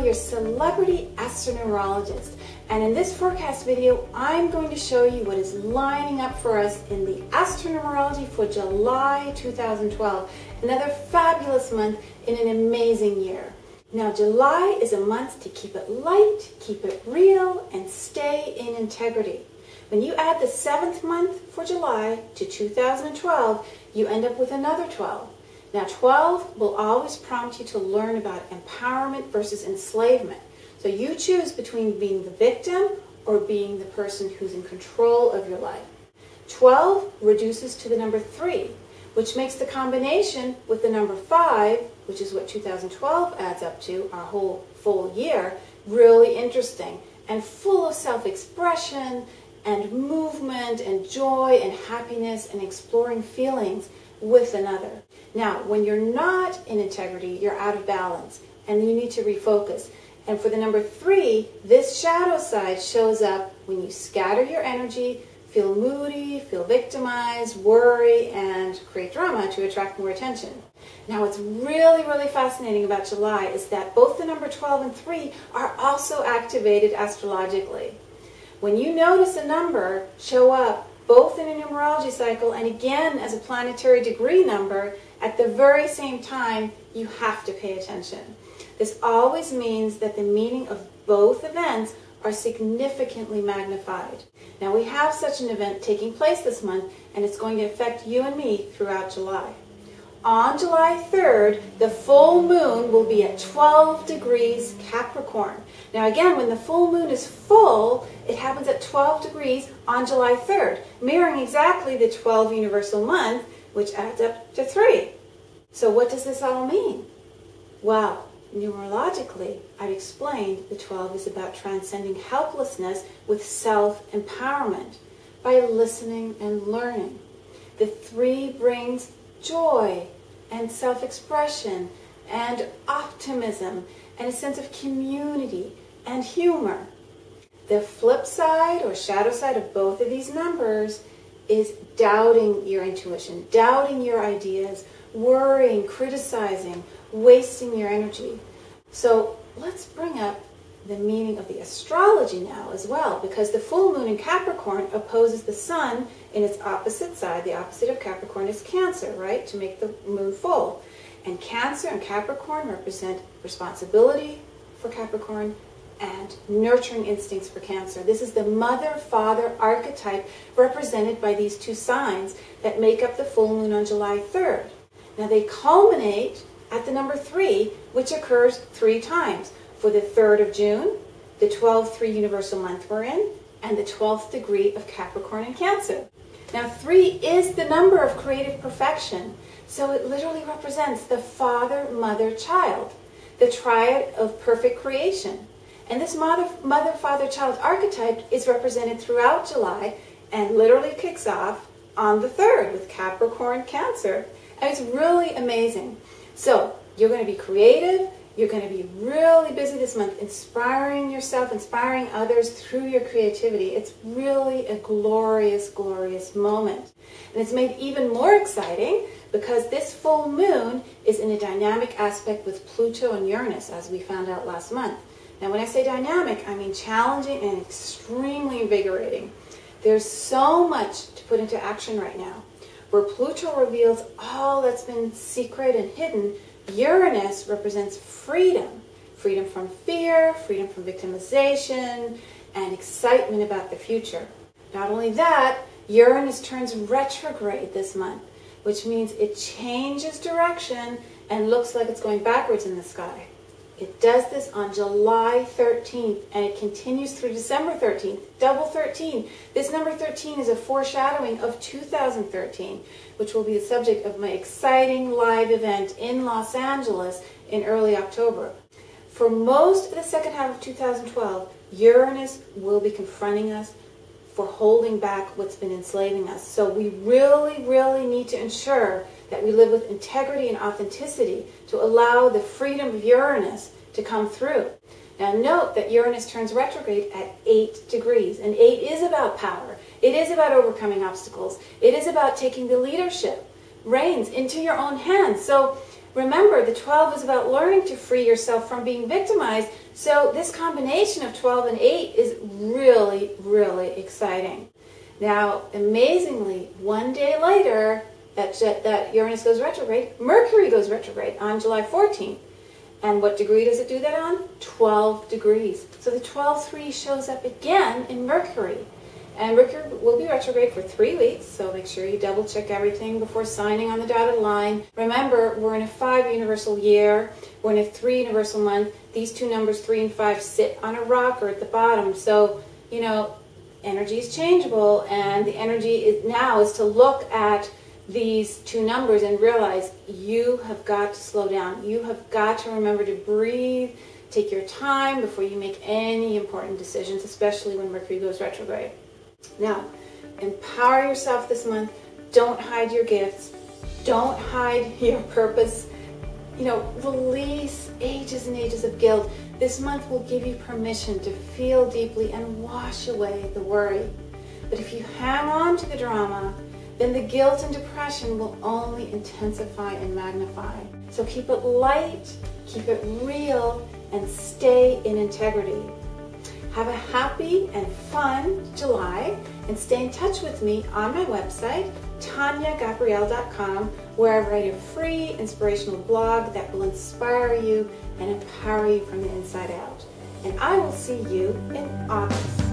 your celebrity astronumerologist, and in this forecast video I'm going to show you what is lining up for us in the Astro-Numerology for July 2012. Another fabulous month in an amazing year. Now July is a month to keep it light, keep it real, and stay in integrity. When you add the 7th month for July to 2012, you end up with another 12. Now 12 will always prompt you to learn about empowerment versus enslavement. So you choose between being the victim or being the person who's in control of your life. 12 reduces to the number 3, which makes the combination with the number 5, which is what 2012 adds up to, our whole full year, really interesting and full of self-expression and movement and joy and happiness and exploring feelings with another. Now, when you're not in integrity, you're out of balance and you need to refocus. And for the number 3, this shadow side shows up when you scatter your energy, feel moody, feel victimized, worry, and create drama to attract more attention. Now, what's really, really fascinating about July is that both the number 12 and 3 are also activated astrologically. When you notice a number show up both in a numerology cycle and again as a planetary degree number at the very same time, you have to pay attention. This always means that the meaning of both events are significantly magnified. Now we have such an event taking place this month, and it's going to affect you and me throughout July. On July 3rd, the full moon will be at 12 degrees Capricorn. Now again, when the full moon is full, it happens at 12 degrees on July 3rd, mirroring exactly the 12 universal month, which adds up to 3. So what does this all mean? Well, numerologically, I've explained the 12 is about transcending helplessness with self-empowerment by listening and learning. The 3 brings joy and self-expression and optimism and a sense of community and humor. The flip side or shadow side of both of these numbers is doubting your intuition, doubting your ideas, worrying, criticizing, wasting your energy. So let's bring up the meaning of the astrology now as well, because the full moon in Capricorn opposes the sun in its opposite side. The opposite of Capricorn is Cancer, right? To make the moon full. And Cancer and Capricorn represent responsibility for Capricorn and nurturing instincts for Cancer. This is the mother-father archetype represented by these 2 signs that make up the full moon on July 3rd. Now they culminate at the number 3, which occurs 3 times. For the 3rd of June, the 12-3 universal month we're in, and the 12th degree of Capricorn and Cancer. Now 3 is the number of creative perfection, so it literally represents the father, mother, child, the triad of perfect creation. And this mother, father, child archetype is represented throughout July and literally kicks off on the 3rd with Capricorn Cancer. And it's really amazing. So you're going to be creative. You're going to be really busy this month inspiring yourself, inspiring others through your creativity. It's really a glorious, glorious moment. And it's made even more exciting because this full moon is in a dynamic aspect with Pluto and Uranus, as we found out last month. Now when I say dynamic, I mean challenging and extremely invigorating. There's so much to put into action right now. Where Pluto reveals all that's been secret and hidden, Uranus represents freedom. Freedom from fear, freedom from victimization, and excitement about the future. Not only that, Uranus turns retrograde this month, which means it changes direction and looks like it's going backwards in the sky. It does this on July 13th, and it continues through December 13th, double 13. This number 13 is a foreshadowing of 2013, which will be the subject of my exciting live event in Los Angeles in early October. For most of the second half of 2012, Uranus will be confronting us for holding back what's been enslaving us. So we really, really need to ensure that we live with integrity and authenticity to allow the freedom of Uranus to come through. Now note that Uranus turns retrograde at 8 degrees, and 8 is about power. It is about overcoming obstacles. It is about taking the leadership reins into your own hands. So remember, the 12 is about learning to free yourself from being victimized So this combination of 12 and 8 is really, really exciting. Now, amazingly, one day later that Uranus goes retrograde, Mercury goes retrograde on July 14th. And what degree does it do that on? 12 degrees. So the 12-3 shows up again in Mercury. And Mercury will be retrograde for 3 weeks, so make sure you double check everything before signing on the dotted line. Remember, we're in a 5 universal year, we're in a 3 universal month. These two numbers, 3 and 5, sit on a rocker at the bottom. So, you know, energy is changeable, and the energy now is to look at these two numbers and realize you have got to slow down. You have got to remember to breathe, take your time before you make any important decisions, especially when Mercury goes retrograde. Now, empower yourself this month. Don't hide your gifts. Don't hide your purpose. You know, release ages and ages of guilt. This month will give you permission to feel deeply and wash away the worry. But if you hang on to the drama, then the guilt and depression will only intensify and magnify. So keep it light, keep it real, and stay in integrity. Have a happy and fun July, and stay in touch with me on my website, TaniaGabrielle.com, where I write a free inspirational blog that will inspire you and empower you from the inside out. And I will see you in August.